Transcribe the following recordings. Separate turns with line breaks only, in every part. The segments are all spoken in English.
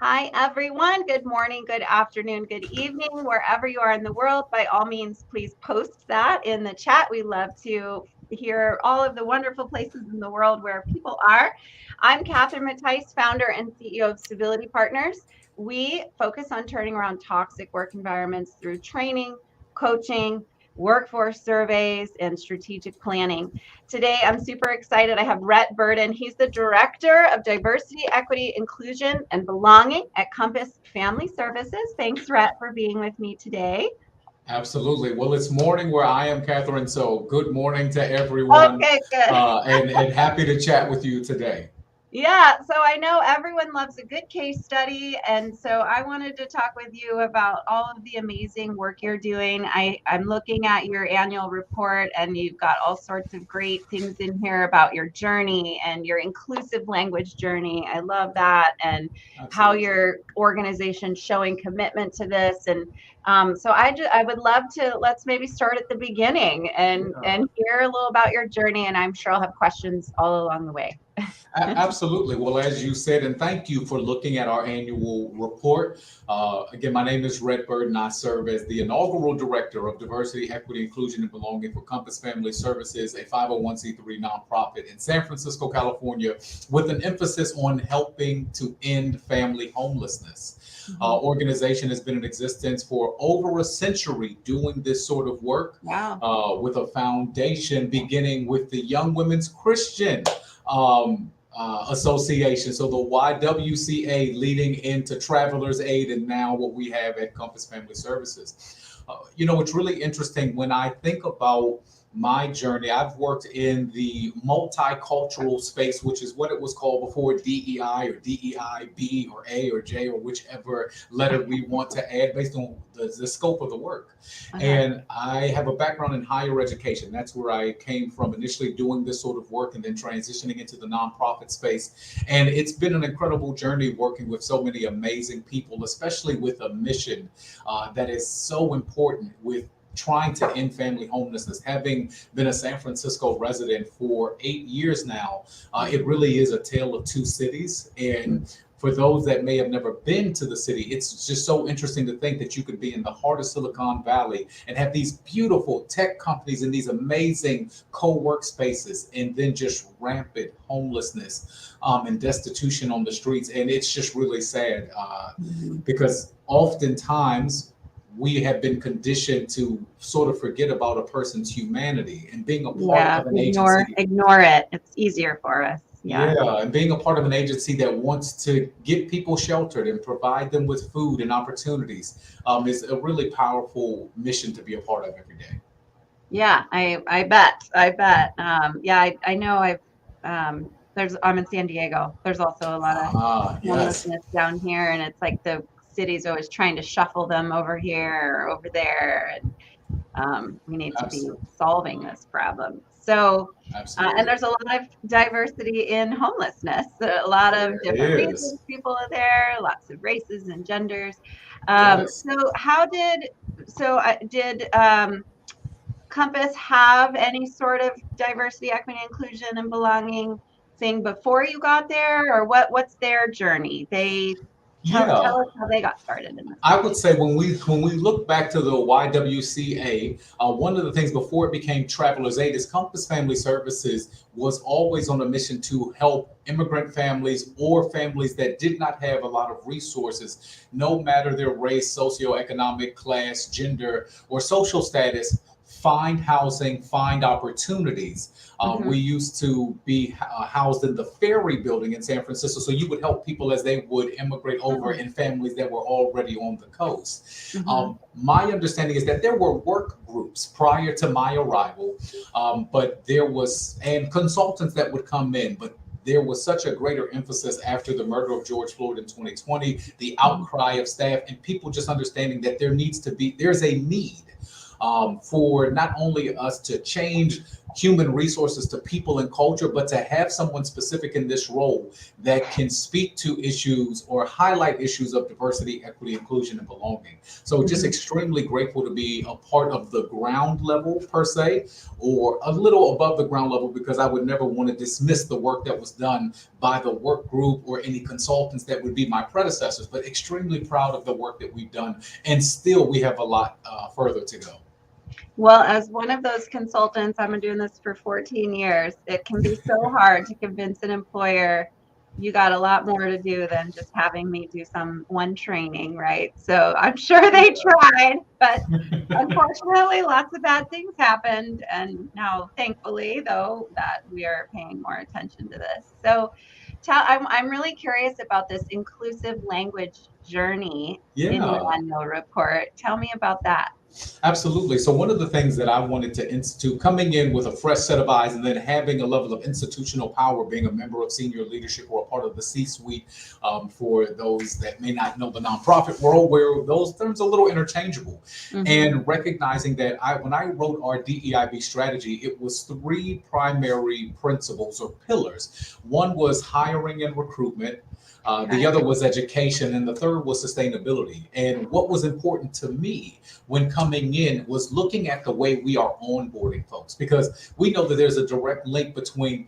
Hi, everyone. Good morning, good afternoon, good evening, wherever you are in the world. By all means, please post that in the chat. We love to hear all of the wonderful places in the world where people are. I'm Catherine Mattice, founder and CEO of Stability Partners. We focus on turning around toxic work environments through training, coaching, workforce surveys, and strategic planning. Today, I'm super excited. I have Rhett Burden. He's the Director of Diversity, Equity, Inclusion, and Belonging at Compass Family Services. Thanks, Rhett, for being with me today.
Absolutely. Well, it's morning where I am, Catherine. So good morning to everyone,
Okay, good.
and happy to chat with you today.
Yeah, so I know everyone loves a good case study, and so I wanted to talk with you about all of the amazing work you're doing. I'm looking at your annual report, and you've got all sorts of great things in here about your journey and your inclusive language journey. I love that, and how
Absolutely.
your organization's showing commitment to this. And so I would love to, let's maybe start at the beginning and hear a little about your journey, and I'm sure I'll have questions all along the way.
Absolutely. Well, as you said, and thank you for looking at our annual report. Again, my name is Rhett Burden. I serve as the inaugural Director of Diversity, Equity, Inclusion, and Belonging for Compass Family Services, a 501c3 nonprofit in San Francisco, California, with an emphasis on helping to end family homelessness. Organization has been in existence for over a century doing this sort of work,
Wow.
with a foundation beginning with the Young Women's Christian Association. So the YWCA leading into Travelers Aid, and now what we have at Compass Family Services. It's really interesting when I think about my journey. I've worked in the multicultural space, which is what it was called before DEI or DEIB or A or J or whichever letter we want to add based on the scope of the work. And I have a background in higher education. That's where I came from, initially doing this sort of work and then transitioning into the nonprofit space. And it's been an incredible journey working with so many amazing people, especially with a mission that is so important with trying to end family homelessness. Having been a San Francisco resident for 8 years now, it really is a tale of two cities. And for those that may have never been to the city, it's just so interesting to think that you could be in the heart of Silicon Valley and have these beautiful tech companies and these amazing co-work spaces, and then just rampant homelessness and destitution on the streets. And it's just really sad because oftentimes we have been conditioned to sort of forget about a person's humanity, and being a part
Yeah,
of an agency.
ignore it. It's easier for us. Yeah.
Yeah, and being a part of an agency that wants to get people sheltered and provide them with food and opportunities is a really powerful mission to be a part of every day.
Yeah, I bet. Yeah, I know I'm in San Diego. There's also a lot of
Yes,
homelessness down here, and it's like the city's always trying to shuffle them over here or over there. And we need to be
absolutely,
solving this problem. So, and
absolutely.
there's a lot of diversity in homelessness. A lot of
There
different
is.
reasons people are there, lots of races and genders.
Yes.
Did Compass have any sort of diversity, equity, inclusion, and belonging thing before you got there, or what's their journey? They
Yeah.
tell us how they got started in this
I would
space.
say when we look back to the YWCA, one of the things before it became Travelers Aid is Compass Family Services was always on a mission to help immigrant families or families that did not have a lot of resources, no matter their race, socioeconomic class, gender, or social status, find housing, find opportunities. We
Hmm.
used to be housed in the Ferry Building in San Francisco, so you would help people as they would immigrate over in families that were already on the coast.
Hmm.
My understanding is that there were work groups prior to my arrival, but there was and consultants that would come in, but there was such a greater emphasis after the murder of George Floyd in 2020, the outcry of staff and people just understanding that there's a need for not only us to change human resources to people and culture, but to have someone specific in this role that can speak to issues or highlight issues of diversity, equity, inclusion, and belonging. So just extremely grateful to be a part of the ground level per se, or a little above the ground level, because I would never want to dismiss the work that was done by the work group or any consultants that would be my predecessors, but extremely proud of the work that we've done. And still we have a lot further to go.
Well, as one of those consultants, I've been doing this for 14 years. It can be so hard to convince an employer you got a lot more to do than just having me do one training, right? So I'm sure they tried, but unfortunately, lots of bad things happened. And now, thankfully, though, that we are paying more attention to this. So I'm really curious about this inclusive language journey in your annual report. Tell me about that.
Absolutely. So one of the things that I wanted to institute, coming in with a fresh set of eyes and then having a level of institutional power, being a member of senior leadership or a part of the C-suite, for those that may not know the nonprofit world, where those terms are a little interchangeable, and recognizing that when I wrote our DEIB strategy, it was 3 primary principles or pillars. One was hiring and recruitment. The other was education, and the third was sustainability. And what was important to me when coming in was looking at the way we are onboarding folks, because we know that there's a direct link between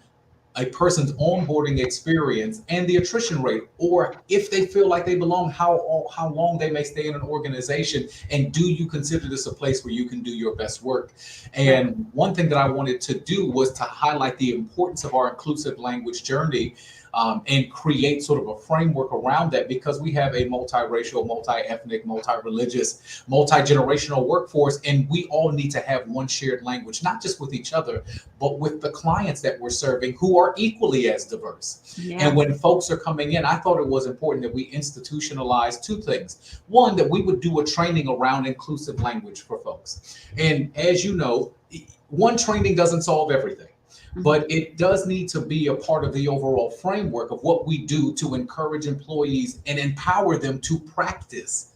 a person's onboarding experience and the attrition rate, or if they feel like they belong, how long they may stay in an organization, and do you consider this a place where you can do your best work. And one thing that I wanted to do was to highlight the importance of our inclusive language journey, and create sort of a framework around that, because we have a multiracial, multi-ethnic, multi-religious, multi-generational workforce, and we all need to have one shared language, not just with each other, but with the clients that we're serving, who are equally as diverse. And when folks are coming in, I thought it was important that we institutionalize 2 things. One, that we would do a training around inclusive language for folks. And as you know, one training doesn't solve everything, but it does need to be a part of the overall framework of what we do to encourage employees and empower them to practice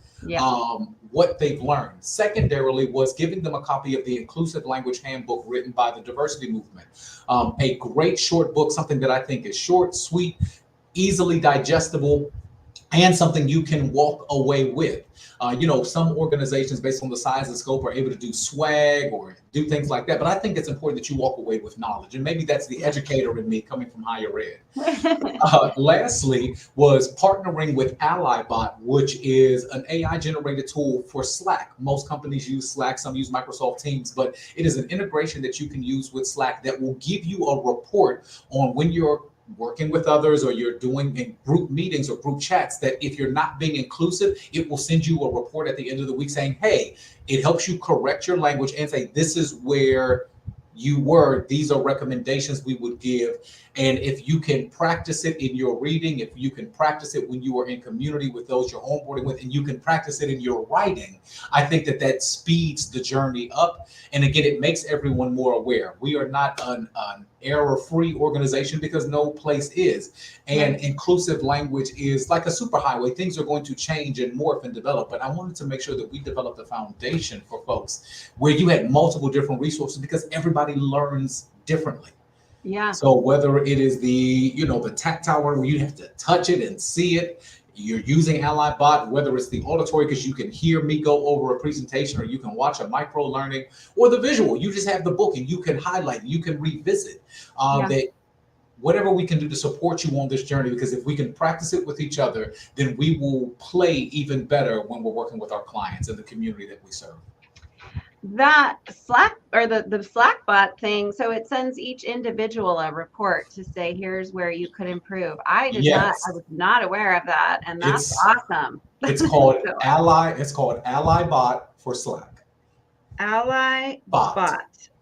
what they've learned. Secondarily was giving them a copy of the Inclusive Language Handbook written by the Diversity Movement. A great short book, something that I think is short, sweet, easily digestible, and something you can walk away with. Some organizations, based on the size and scope, are able to do swag or do things like that. But I think it's important that you walk away with knowledge. And maybe that's the educator in me coming from higher ed. Lastly, was partnering with AllyBot, which is an AI-generated tool for Slack. Most companies use Slack, some use Microsoft Teams, but it is an integration that you can use with Slack that will give you a report on when you're working with others or you're doing in group meetings or group chats, that if you're not being inclusive, it will send you a report at the end of the week saying, hey, it helps you correct your language and say, this is where you were, these are recommendations we would give. And if you can practice it in your reading, if you can practice it when you are in community with those you're onboarding with, and you can practice it in your writing, I think that speeds the journey up. And again, it makes everyone more aware. We are not an error-free organization, because no place is. And inclusive language is like a superhighway. Things are going to change and morph and develop. But I wanted to make sure that we developed a foundation for folks where you had multiple different resources, because everybody learns differently. So whether it is the tactile where you have to touch it and see it, you're using AllyBot, whether it's the auditory, because you can hear me go over a presentation, or you can watch a micro learning, or the visual, you just have the book and you can highlight, you can revisit, that whatever we can do to support you on this journey, because if we can practice it with each other, then we will play even better when we're working with our clients and the community that we serve.
That Slack, or the Slackbot thing, so it sends each individual a report to say, here's where you could improve. I was not aware of that, and that's awesome.
It's called AllyBot for Slack.
AllyBot.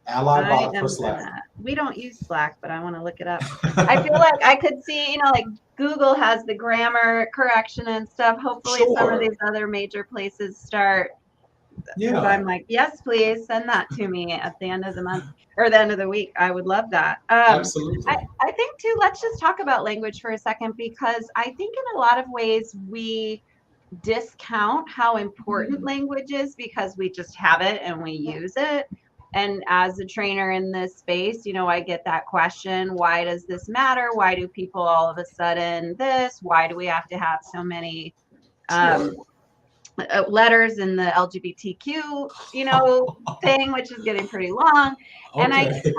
AllyBot for Slack.
We don't use Slack, but I want to look it up. I feel like I could see, like Google has the grammar correction and stuff. Hopefully some of these other major places start. I'm like, yes, please send that to me at the end of the month or the end of the week. I would love that.
Absolutely.
I think too, let's just talk about language for a second, because I think in a lot of ways we discount how important language is because we just have it and we use it. And as a trainer in this space, I get that question, why does this matter? Why do people all of a sudden this? Why do we have to have so many
Sure.
letters in the LGBTQ, thing, which is getting pretty long. And I
Okay.
think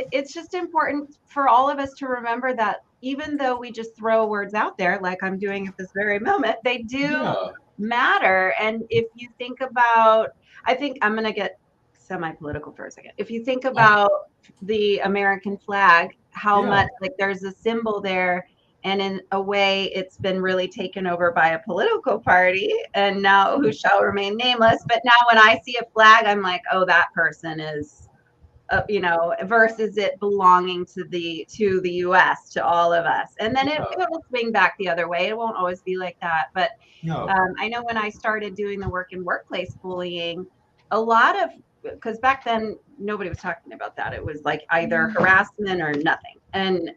it's just important for all of us to remember that even though we just throw words out there, like I'm doing at this very moment, they do
Yeah.
matter. And if you think about, I think I'm going to get semi-political for a second. If you think
Oh,
about the American flag, how
yeah.
much like there's a symbol there, and in a way it's been really taken over by a political party, and now who shall remain nameless. But now when I see a flag, I'm like, oh, that person is versus it belonging to the US, to all of us. And then it
Yeah.
will swing back the other way. It won't always be like that. But
Yeah.
I know when I started doing the work in workplace bullying, a lot of, because back then nobody was talking about that. It was like either harassment or nothing. And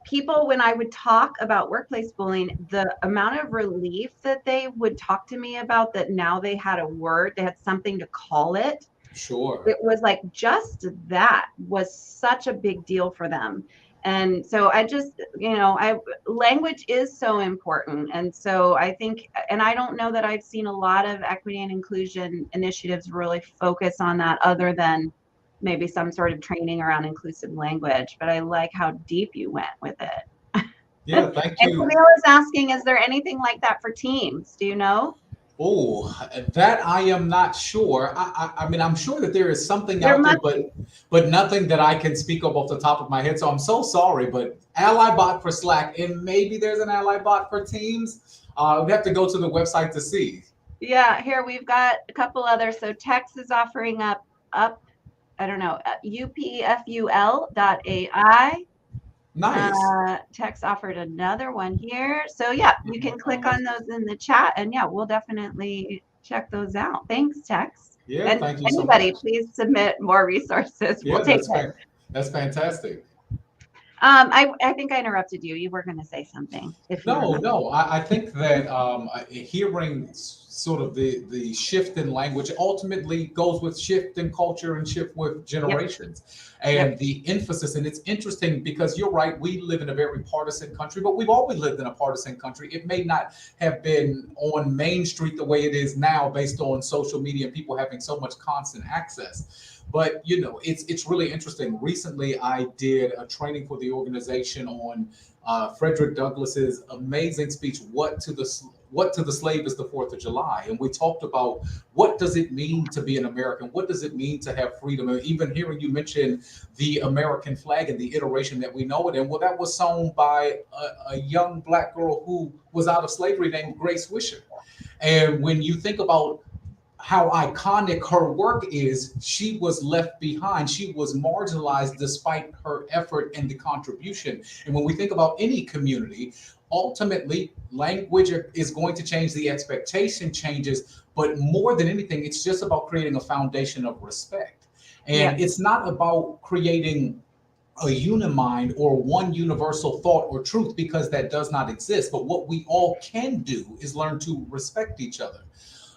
people, when I would talk about workplace bullying, the amount of relief that they would talk to me about, that now they had a word, they had something to call it.
Sure.
It was like just that was such a big deal for them. And so I just, language is so important. And so I think, and I don't know that I've seen a lot of equity and inclusion initiatives really focus on that, other than maybe some sort of training around inclusive language. But I like how deep you went with it.
Yeah. Thank
And
you.
Camille is asking, is there anything like that for teams? Do you know?
Oh, that I am not sure. I mean, I'm sure that there is something
There
out there,
must
but nothing that I can speak of off the top of my head. So I'm so sorry, but Ally Bot for Slack, and maybe there's an Ally Bot for Teams. We have to go to the website to see.
Yeah, here we've got a couple others. So Tex is offering up, I don't know, upful.ai.
Nice.
Tex offered another one here. So yeah, you can click on those in the chat, and yeah, we'll definitely check those out. Thanks, Tex.
Yeah.
And
Thank you so
anybody,
much.
please submit more resources. We'll
Yeah,
take it.
that's fantastic.
I think I interrupted you. You were going to say something, if you
No,
remember.
no. I think that hearing sort of the shift in language ultimately goes with shift in culture and shift with
Yep.
generations
Yep.
and the emphasis. And it's interesting because you're right. We live in a very partisan country, but we've always lived in a partisan country. It may not have been on Main Street the way it is now, based on social media and people having so much constant access. But it's really interesting. Recently, I did a training for the organization on Frederick Douglass's amazing speech, What to the Slave is the 4th of July. And we talked about what does it mean to be an American? What does it mean to have freedom? And even hearing you mention the American flag and the iteration that we know it in, well, that was sewn by a young Black girl who was out of slavery named Grace Wisher. And when you think about how iconic her work is, she was left behind. She was marginalized despite her effort and the contribution. And when we think about any community, ultimately, language is going to change, the expectation changes, but more than anything, it's just about creating a foundation of respect.
Yep.
And it's not about creating a unimind or one universal thought or truth, because that does not exist. But what we all can do is learn to respect each other.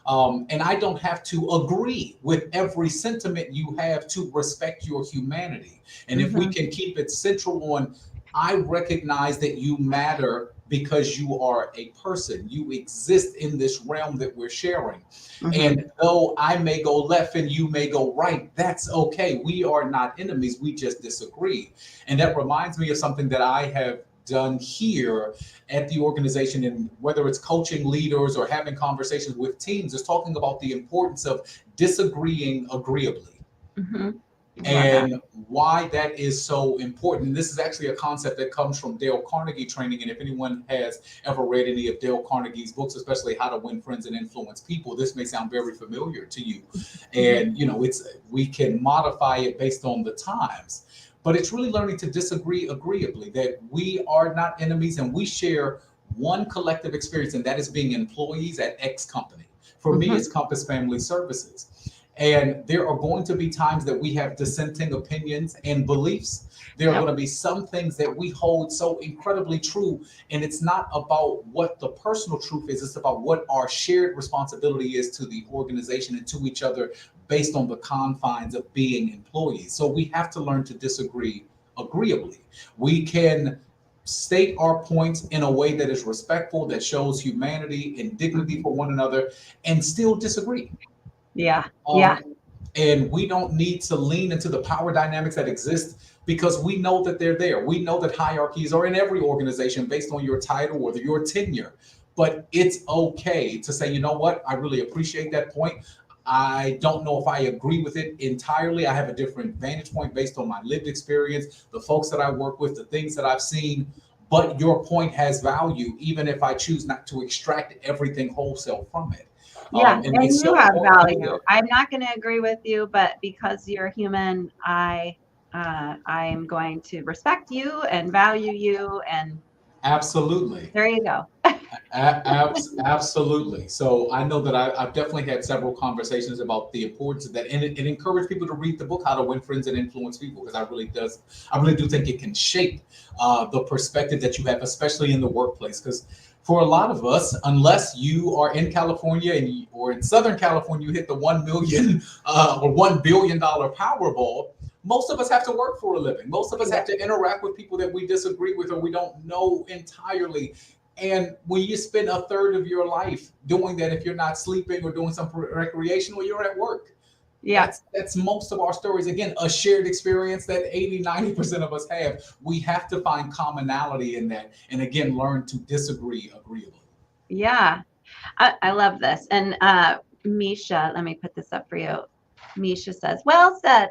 And I don't have to agree with every sentiment you have to respect your humanity. And if we can keep it central on, I recognize that you matter because you are a person. You exist in this realm that we're sharing. And though I may go left and you may go right, that's okay. We are not enemies. We just disagree. And that reminds me of something that I have done here at the organization, and whether it's coaching leaders or having conversations with teams, is talking about the importance of disagreeing agreeably. And why that is so important. And this is actually a concept that comes from Dale Carnegie training. And if anyone has ever read any of Dale Carnegie's books, especially How to Win Friends and Influence People, this may sound very familiar to you. And we can modify it based on the times. But it's really learning to disagree agreeably, that we are not enemies and we share one collective experience, and that is being employees at X company. For me, it's Compass Family Services. And there are going to be times that we have dissenting opinions and beliefs. There are going to be some things that we hold so incredibly true. And it's not about what the personal truth is. It's about what our shared responsibility is to the organization and to each other based on the confines of being employees. So we have to learn to disagree agreeably. We can state our points in a way that is respectful, that shows humanity and dignity for one another, and still disagree.
Yeah.
Um, and we don't need to lean into the power dynamics that exist because we know that they're there. We know that hierarchies are in every organization based on your title or your tenure. But it's okay to say, you know what, I really appreciate that point. I don't know if I agree with it entirely. I have a different vantage point based on my lived experience, the folks that I work with, the things that I've seen. But your point has value, even if I choose not to extract everything wholesale from it.
Yeah, and
it's
you
so
have
important.
value. I'm not going to agree with you, but because you're human, I am going to respect you and value you, and
Absolutely.
there you go.
Absolutely. So I know that I've definitely had several conversations about the importance of that, and it encouraged people to read the book How to Win Friends and Influence People, because I really do think it can shape the perspective that you have, especially in the workplace. Because for a lot of us, unless you are in California or in Southern California, you hit the 1 million or $1 billion Powerball. Most of us have to work for a living. Most of us have to interact with people that we disagree with or we don't know entirely. And when you spend a third of your life doing that, if you're not sleeping or doing some recreational, you're at work.
Yeah.
That's most of our stories. Again, a shared experience that 80-90% of us have. We have to find commonality in that. And again, learn to disagree agreeably.
Yeah. I love this. And Misha, let me put this up for you. Misha says, well said.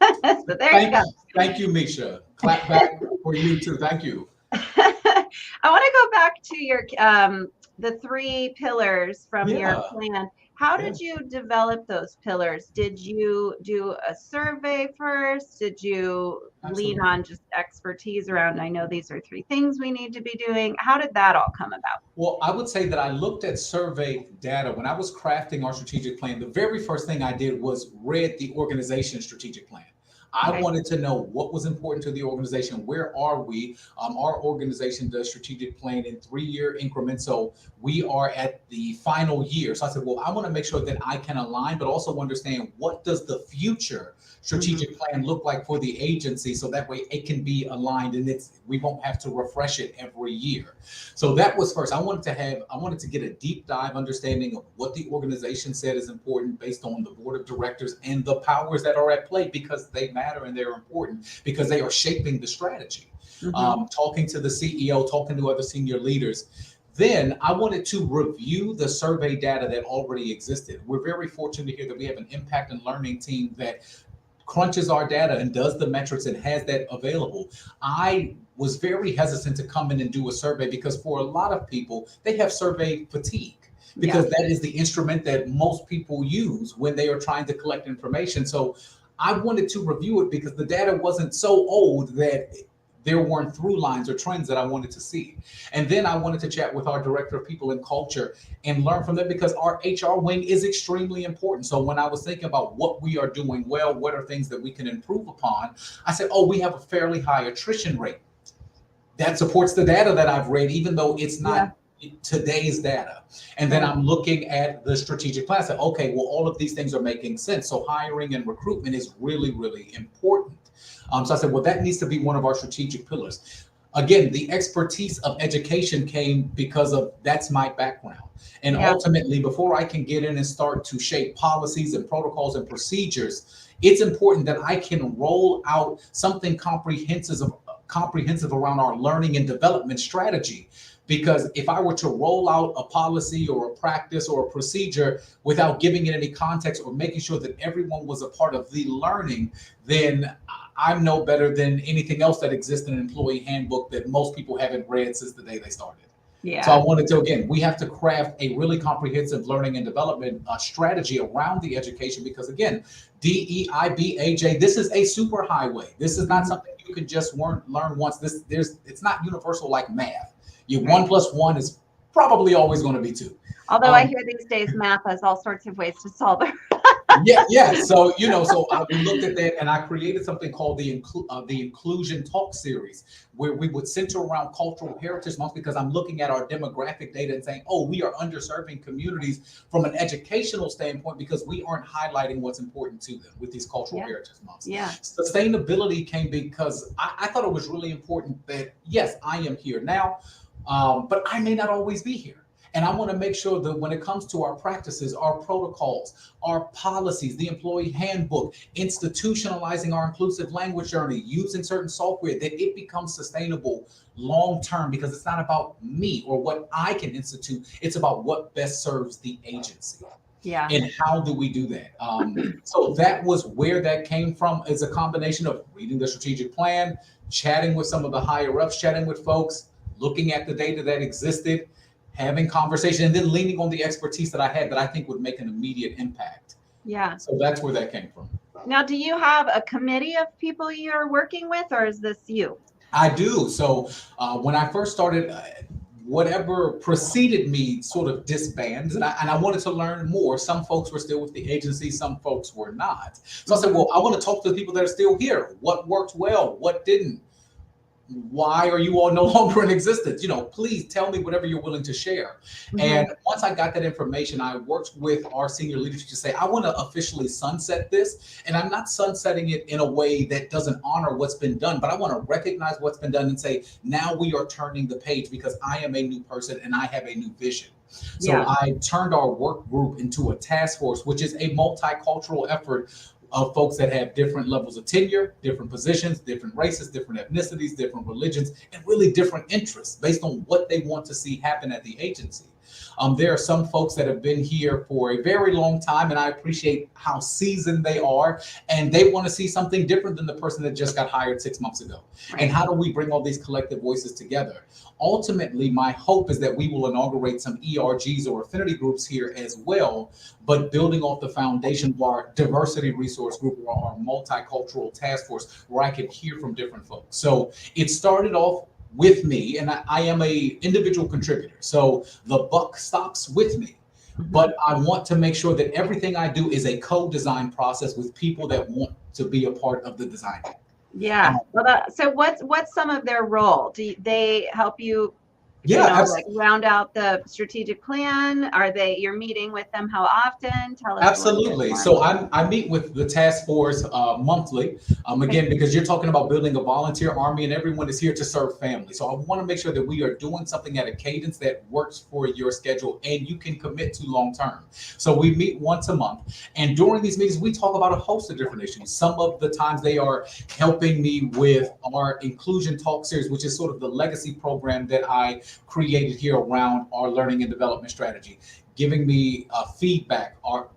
So there you go.
Thank you, Misha. Clap back for you too. Thank you.
I want to go back to your the 3 pillars from your plan. How did you develop those pillars? Did you do a survey first? Did you lean on just expertise around, I know these are 3 things we need to be doing? How did that all come about?
Well, I would say that I looked at survey data when I was crafting our strategic plan. The very first thing I did was read the organization's strategic plan. I wanted to know what was important to the organization. Where are we? Our organization does strategic plan in 3-year increments. So we are at the final year. So I said, well, I want to make sure that I can align, but also understand what does the future strategic plan look like for the agency, so that way it can be aligned and we won't have to refresh it every year. So that was first. I wanted to get a deep dive understanding of what the organization said is important based on the board of directors and the powers that are at play, because they matter and they're important because they are shaping the strategy. Talking to the CEO, talking to other senior leaders. Then I wanted to review the survey data that already existed. We're very fortunate to hear that we have an impact and learning team that crunches our data and does the metrics and has that available. I was very hesitant to come in and do a survey because for a lot of people, they have survey fatigue, because that is the instrument that most people use when they are trying to collect information. So I wanted to review it because the data wasn't so old that there weren't through lines or trends that I wanted to see. And then I wanted to chat with our director of people and culture and learn from them, because our HR wing is extremely important. So when I was thinking about what we are doing well, what are things that we can improve upon, I said, oh, we have a fairly high attrition rate. That supports the data that I've read, even though it's not today's data. And then I'm looking at the strategic plan. I said, okay, well, all of these things are making sense. So hiring and recruitment is really, really important. So I said, well, that needs to be one of our strategic pillars. Again, the expertise of education came because of that's my background. And ultimately, before I can get in and start to shape policies and protocols and procedures, it's important that I can roll out something comprehensive around our learning and development strategy. Because if I were to roll out a policy or a practice or a procedure without giving it any context or making sure that everyone was a part of the learning, then I'm no better than anything else that exists in an employee handbook that most people haven't read since the day they started. So I wanted to, again, we have to craft a really comprehensive learning and development strategy around the education, because again, DEIBAJ, this is a super highway. This is not something you can just learn once. It's not universal like math. 1 + 1 is probably always going to be 2.
Although I hear these days math has all sorts of ways to solve it.
Yeah. So, we looked at that and I created something called the Inclusion Talk series, where we would center around Cultural Heritage Month, because I'm looking at our demographic data and saying, oh, we are underserving communities from an educational standpoint because we aren't highlighting what's important to them with these Cultural Heritage Months.
Yeah.
Sustainability came because I thought it was really important that, yes, I am here now, but I may not always be here. And I want to make sure that when it comes to our practices, our protocols, our policies, the employee handbook, institutionalizing our inclusive language journey, using certain software, that it becomes sustainable long term, because it's not about me or what I can institute. It's about what best serves the agency.
Yeah.
And how do we do that? So that was where that came from. It's a combination of reading the strategic plan, chatting with some of the higher ups, chatting with folks, looking at the data that existed, having conversation, and then leaning on the expertise that I had that I think would make an immediate impact.
Yeah.
So that's where that came from.
Now, do you have a committee of people you're working with, or is this you?
I do. So when I first started, whatever preceded me sort of disbands, and I wanted to learn more. Some folks were still with the agency, some folks were not. So I said, well, I want to talk to the people that are still here. What worked well? What didn't? Why are you all no longer in existence? Please tell me whatever you're willing to share. Mm-hmm. And once I got that information, I worked with our senior leadership to say, I want to officially sunset this. And I'm not sunsetting it in a way that doesn't honor what's been done, but I want to recognize what's been done and say, now we are turning the page because I am a new person and I have a new vision. So I turned our work group into a task force, which is a multicultural effort of folks that have different levels of tenure, different positions, different races, different ethnicities, different religions, and really different interests based on what they want to see happen at the agency. There are some folks that have been here for a very long time, and I appreciate how seasoned they are, and they want to see something different than the person that just got hired 6 months ago. Right. And how do we bring all these collective voices together? Ultimately, my hope is that we will inaugurate some ERGs or affinity groups here as well, but building off the foundation of our diversity resource group or our multicultural task force, where I can hear from different folks. So it started off with me, and I am a individual contributor. So the buck stops with me, but I want to make sure that everything I do is a co-design process with people that want to be a part of the design.
Yeah. Well, so what's some of their role? Do they help you? Like round out the strategic plan? You're meeting with them how often? Tell us.
Absolutely. So I meet with the task force monthly, again, because you're talking about building a volunteer army and everyone is here to serve family. So I want to make sure that we are doing something at a cadence that works for your schedule and you can commit to long term. So we meet once a month, and during these meetings, we talk about a host of different issues. Some of the times they are helping me with our Inclusion Talk series, which is sort of the legacy program that I created here around our learning and development strategy, giving me feedback or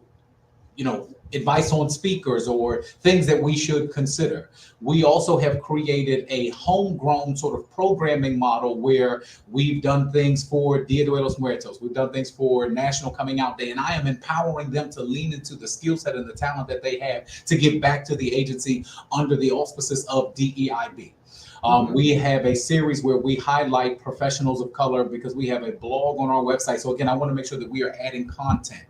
advice on speakers or things that we should consider. We also have created a homegrown sort of programming model where we've done things for Dia de los Muertos, we've done things for National Coming Out Day, and I am empowering them to lean into the skill set and the talent that they have to give back to the agency under the auspices of DEIB. We have a series where we highlight professionals of color because we have a blog on our website. So again, I want to make sure that we are adding content.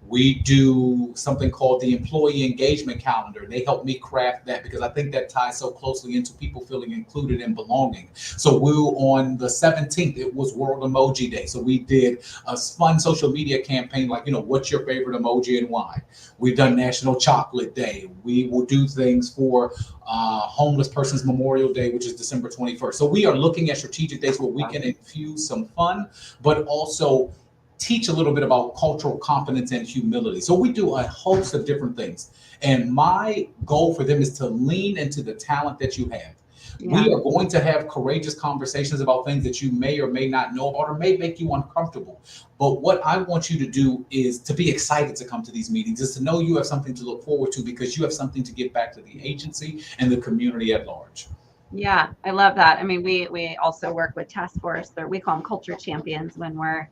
We do something called the Employee Engagement Calendar. They help me craft that because I think that ties so closely into people feeling included and belonging. So on the 17th, it was World Emoji Day. So we did a fun social media campaign like, what's your favorite emoji and why? We've done National Chocolate Day. We will do things for Homeless Persons Memorial Day, which is December 21st. So we are looking at strategic days where we can infuse some fun, but also teach a little bit about cultural competence and humility. So we do a host of different things. And my goal for them is to lean into the talent that you have. Yeah. We are going to have courageous conversations about things that you may or may not know about or may make you uncomfortable. But what I want you to do is to be excited to come to these meetings, is to know you have something to look forward to because you have something to give back to the agency and the community at large.
Yeah, I love that. I mean, we also work with task force. We call them culture champions when we're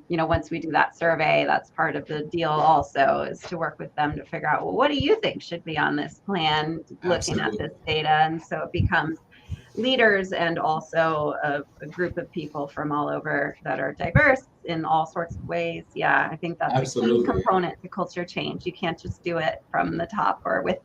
once we do that survey, that's part of the deal also, is to work with them to figure out, well, what do you think should be on this plan, looking Absolutely. At this data? And so it becomes leaders and also a group of people from all over that are diverse in all sorts of ways. Yeah, I think that's a key
Absolutely.
component to culture change. You can't just do it from the top or with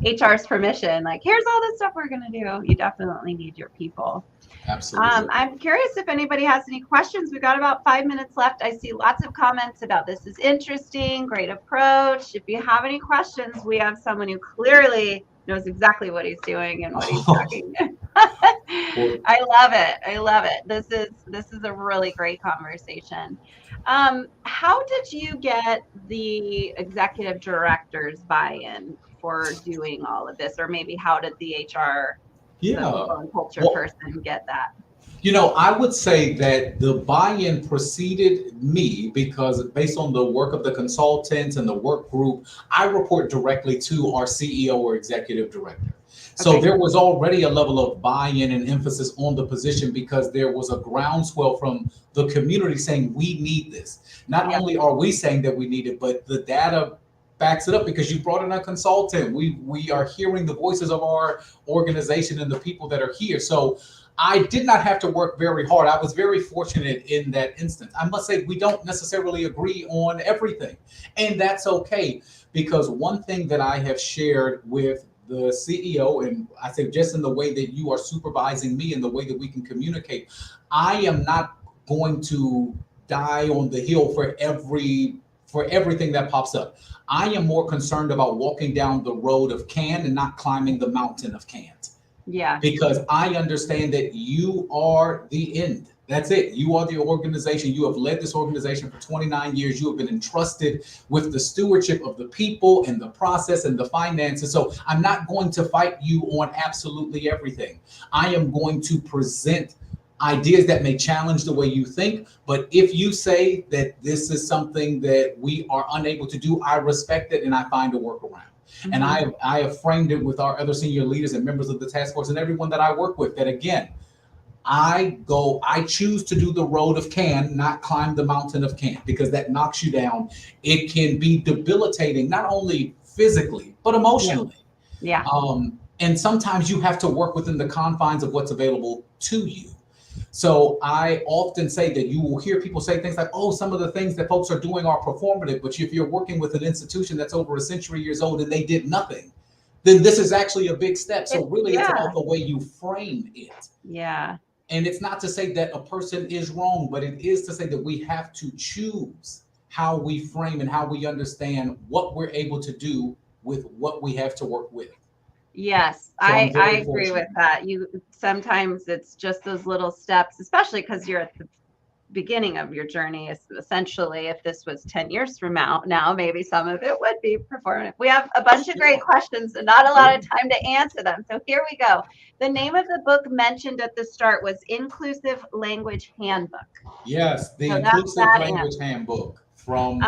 HR's permission. Like, here's all the stuff we're going to do. You definitely need your people.
Absolutely.
I'm curious if anybody has any questions. We've got about 5 minutes left. I see lots of comments about this is interesting, great approach. If you have any questions, we have someone who clearly knows exactly what he's doing and what he's talking. I love it. I love it. This is a really great conversation. How did you get the executive director's buy-in for doing all of this? Or maybe how did the HR, the people and culture person get that?
You know, I would say that the buy-in preceded me because based on the work of the consultants and the work group, I report directly to our CEO or executive director. So there was already a level of buy-in and emphasis on the position because there was a groundswell from the community saying we need this. Not only are we saying that we need it, but the data backs it up because you brought in a consultant. We are hearing the voices of our organization and the people that are here. So I did not have to work very hard. I was very fortunate in that instance. I must say we don't necessarily agree on everything, and that's okay because one thing that I have shared with the CEO, and I think just in the way that you are supervising me and the way that we can communicate, I am not going to die on the hill for everything that pops up. I am more concerned about walking down the road of can and not climbing the mountain of can't.
Yeah.
Because I understand that you are the end. That's it. You are the organization. You have led this organization for 29 years. You have been entrusted with the stewardship of the people and the process and the finances. So I'm not going to fight you on absolutely everything. I am going to present ideas that may challenge the way you think. But if you say that this is something that we are unable to do, I respect it and I find a workaround. Mm-hmm. And I have framed it with our other senior leaders and members of the task force and everyone that I work with that, again, I choose to do the road of can, not climb the mountain of can't, because that knocks you down. It can be debilitating, not only physically, but emotionally.
Yeah.
And sometimes you have to work within the confines of what's available to you. So I often say that you will hear people say things like, oh, some of the things that folks are doing are performative, but if you're working with an institution that's over a century years old and they did nothing, then this is actually a big step. So really it's about the way you frame it.
Yeah.
And it's not to say that a person is wrong, but it is to say that we have to choose how we frame and how we understand what we're able to do with what we have to work with.
Yes,
So
I agree with that. Sometimes it's just those little steps, especially because you're at the beginning of your journey. Essentially, if this was 10 years from now, maybe some of it would be performative. We have a bunch of great questions and not a lot of time to answer them. So here we go. The name of the book mentioned at the start was Inclusive Language Handbook.
Yes, the Inclusive Language Handbook from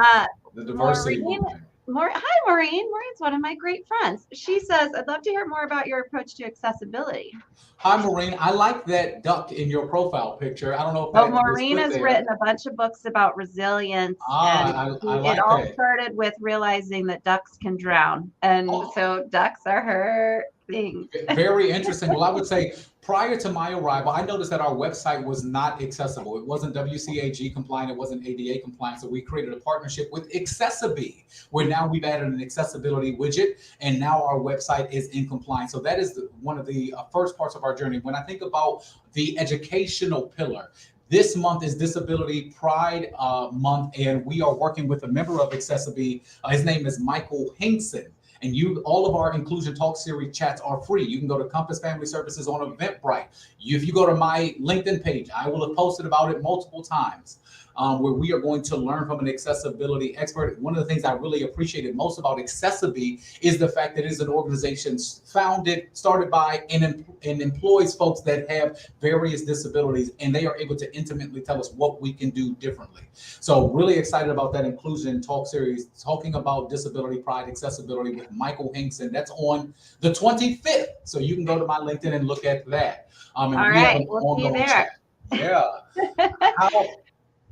the diversity movement.
Hi, Maureen. Maureen's one of my great friends. She says, I'd love to hear more about your approach to accessibility.
Hi, Maureen. I like that duck in your profile picture. I don't know if
well, Maureen has written a bunch of books about resilience.
I like
it all started with realizing that ducks can drown. And so ducks are her thing.
Very interesting. Well, I would say prior to my arrival, I noticed that our website was not accessible. It wasn't WCAG compliant. It wasn't ADA compliant. So we created a partnership with DEIB, where now we've added an accessibility widget, and now our website is in compliance. So that is one of the first parts of our journey. When I think about the educational pillar, this month is Disability Pride Month, and we are working with a member of DEIB. His name is Michael Hinkson. And all of our Inclusion Talk Series chats are free. You can go to Compass Family Services on Eventbrite. If you go to my LinkedIn page, I will have posted about it multiple times, where we are going to learn from an accessibility expert. One of the things I really appreciated most about DEIB is the fact that it is an organization started by, and employs folks that have various disabilities, and they are able to intimately tell us what we can do differently. So really excited about that Inclusion Talk Series, talking about disability, pride, accessibility with Michael Hinkson. That's on the 25th. So you can go to my LinkedIn and look at that.
And all right, we'll see you there.
Yeah.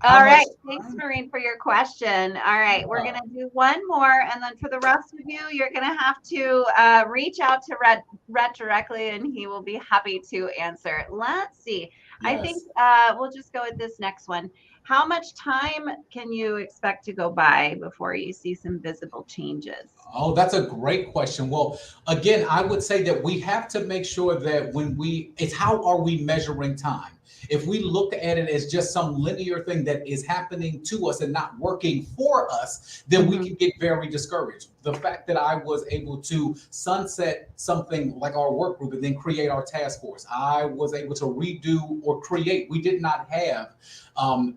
How
All
much
right. Thanks,
time?
Maureen, for your question. All right. We're
Yeah.
going to do one more. And then for the rest of you, you're going to have to reach out to Rhett directly, and he will be happy to answer. Let's see. I think
Yes.
we'll just go with this next one. How much time can you expect to go by before you see some visible changes?
Oh, that's a great question. Well, again, I would say that we have to make sure that it's how are we measuring time? If we look at it as just some linear thing that is happening to us and not working for us, then we
Mhm.
can get very discouraged. The fact that I was able to sunset something like our work group and then create our task force, I was able to redo or create. We did not have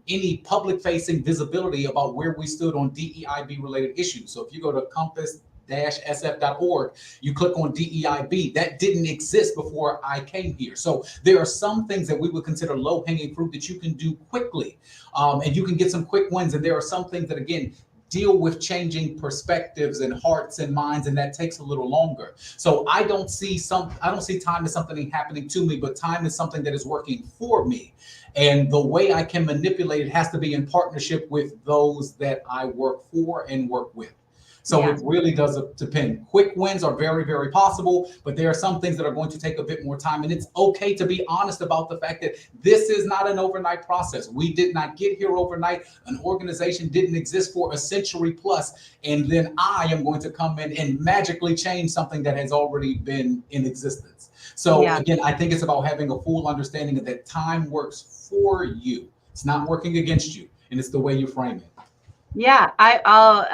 any public facing visibility about where we stood on DEIB related issues. So if you go to compass-sf.org, you click on DEIB. That didn't exist before I came here. So there are some things that we would consider low hanging fruit that you can do quickly, and you can get some quick wins. And there are some things that, again, deal with changing perspectives and hearts and minds, and that takes a little longer. So I don't see time as something happening to me, but time is something that is working for me. And the way I can manipulate it has to be in partnership with those that I work for and work with. So
Yeah.
it really does depend. Quick wins are very, very possible, but there are some things that are going to take a bit more time. And it's okay to be honest about the fact that this is not an overnight process. We did not get here overnight. An organization didn't exist for a century plus, and then I am going to come in and magically change something that has already been in existence. So
Yeah.
again, I think it's about having a full understanding that time works for you. It's not working against you, and it's the way you frame it.
Yeah, I'll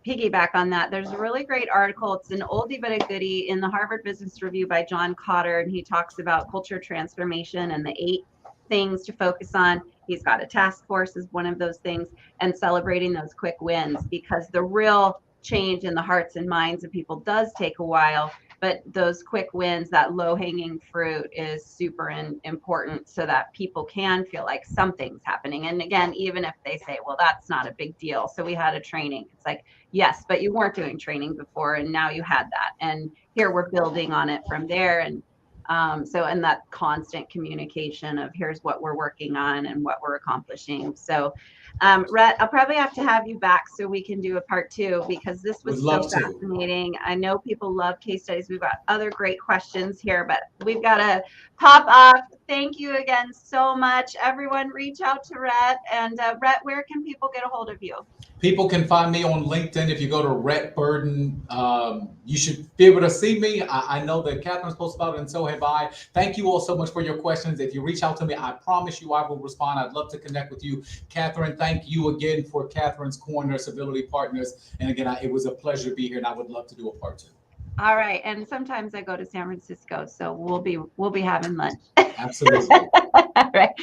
piggyback on that. There's a really great article. It's an oldie but a goodie in the Harvard Business Review by John Cotter, and he talks about culture transformation and the 8 things to focus on. He's got a task force as one of those things, and celebrating those quick wins, because the real change in the hearts and minds of people does take a while. But those quick wins, that low hanging fruit, is super important so that people can feel like something's happening. And again, even if they say, well, that's not a big deal, so we had a training, it's like, yes, but you weren't doing training before, and now you had that, and here we're building on it from there. And and that constant communication of here's what we're working on and what we're accomplishing. So Rhett, I'll probably have to have you back so we can do a part 2, because this
Would
was so
love to.
fascinating. I know people love case studies. We've got other great questions here, but we've got to pop off. Thank you again so much. Everyone, reach out to Rhett. And Rhett, where can people get a hold of you?
People can find me on LinkedIn. If you go to Rhett Burden, you should be able to see me. I know that Catherine's posted about it, and so have I. Thank you all so much for your questions. If you reach out to me, I promise you I will respond. I'd love to connect with you. Catherine, thank you again for Catherine's Corner Civility Partners. And again, it was a pleasure to be here, and I would love to do a part 2.
All right. And sometimes I go to San Francisco, so we'll be having lunch.
Absolutely.
All right.